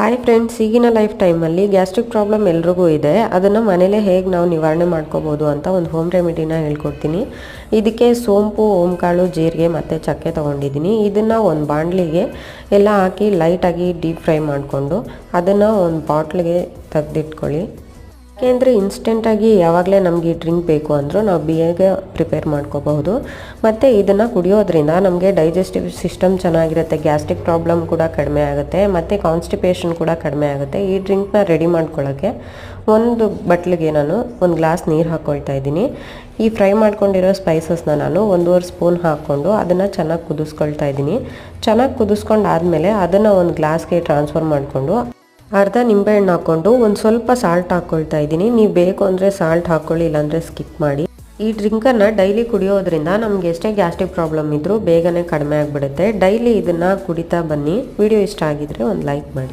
Hi friends, ಈಗಿನ life ಟೈಮಲ್ಲಿ gastric problem ಎಲ್ರಿಗೂ ಇದೆ. ಅದನ್ನು ಮನೇಲೇ ಹೇಗೆ ನಾವು ನಿವಾರಣೆ ಮಾಡ್ಕೋಬೋದು ಅಂತ ಒಂದು ಹೋಮ್ ರೆಮಿಡಿನ ಹೇಳ್ಕೊಡ್ತೀನಿ. ಇದಕ್ಕೆ ಸೋಂಪು, ಓಂಕಾಳು, ಜೀರಿಗೆ ಮತ್ತು ಚಕ್ಕೆ ತೊಗೊಂಡಿದ್ದೀನಿ. ಇದನ್ನು ಒಂದು ಬಾಣಲಿಗೆ ಎಲ್ಲ ಹಾಕಿ ಲೈಟಾಗಿ ಡೀಪ್ ಫ್ರೈ ಮಾಡಿಕೊಂಡು ಅದನ್ನು ಒಂದು ಬಾಟ್ಲಿಗೆ ತೆಗೆದಿಟ್ಕೊಳ್ಳಿ. ಯಾಕೆಂದರೆ ಇನ್ಸ್ಟೆಂಟಾಗಿ ಯಾವಾಗಲೇ ನಮಗೆ ಈ ಡ್ರಿಂಕ್ ಬೇಕು ಅಂದರೂ ನಾವು ಬೇಗ ಪ್ರಿಪೇರ್ ಮಾಡ್ಕೋಬಹುದು. ಮತ್ತು ಇದನ್ನು ಕುಡಿಯೋದ್ರಿಂದ ನಮಗೆ ಡೈಜೆಸ್ಟಿವ್ ಸಿಸ್ಟಮ್ ಚೆನ್ನಾಗಿರುತ್ತೆ, ಗ್ಯಾಸ್ಟ್ರಿಕ್ ಪ್ರಾಬ್ಲಮ್ ಕೂಡ ಕಡಿಮೆ ಆಗುತ್ತೆ ಮತ್ತು ಕಾನ್ಸ್ಟಿಪೇಷನ್ ಕೂಡ ಕಡಿಮೆ ಆಗುತ್ತೆ. ಈ ಡ್ರಿಂಕ್ನ ರೆಡಿ ಮಾಡ್ಕೊಳ್ಳೋಕ್ಕೆ ಒಂದು ಬಟ್ಲಿಗೆ ನಾನು ಒಂದು ಗ್ಲಾಸ್ ನೀರು ಹಾಕ್ಕೊಳ್ತಾ ಇದ್ದೀನಿ. ಈ ಫ್ರೈ ಮಾಡ್ಕೊಂಡಿರೋ ಸ್ಪೈಸಸ್ನ ನಾನು 1.5 ಸ್ಪೂನ್ ಹಾಕ್ಕೊಂಡು ಅದನ್ನು ಚೆನ್ನಾಗಿ ಕುದಿಸ್ಕೊಳ್ತಾ ಇದ್ದೀನಿ. ಚೆನ್ನಾಗಿ ಕುದಿಸ್ಕೊಂಡಾದಮೇಲೆ ಅದನ್ನು ಒಂದು ಗ್ಲಾಸ್ಗೆ ಟ್ರಾನ್ಸ್ಫರ್ ಮಾಡಿಕೊಂಡು ಅರ್ಧ ನಿಂಬೆಹಣ್ಣು ಹಾಕ್ಕೊಂಡು ಒಂದು ಸ್ವಲ್ಪ ಸಾಲ್ಟ್ ಹಾಕ್ಕೊಳ್ತಾ ಇದ್ದೀನಿ. ನೀವು ಬೇಕು ಅಂದರೆ ಸಾಲ್ಟ್ ಹಾಕ್ಕೊಳ್ಳಿ, ಇಲ್ಲಾಂದರೆ ಸ್ಕಿಪ್ ಮಾಡಿ. ಈ ಡ್ರಿಂಕನ್ನು ಡೈಲಿ ಕುಡಿಯೋದ್ರಿಂದ ನಮ್ಗೆ ಎಷ್ಟೇ ಗ್ಯಾಸ್ಟ್ರಿಕ್ ಪ್ರಾಬ್ಲಮ್ ಇದ್ದರೂ ಬೇಗನೆ ಕಡಿಮೆ ಆಗಿಬಿಡುತ್ತೆ. ಡೈಲಿ ಇದನ್ನು ಕುಡಿತಾ ಬನ್ನಿ. ವಿಡಿಯೋ ಇಷ್ಟ ಆಗಿದ್ರೆ ಒಂದು ಲೈಕ್ ಮಾಡಿ.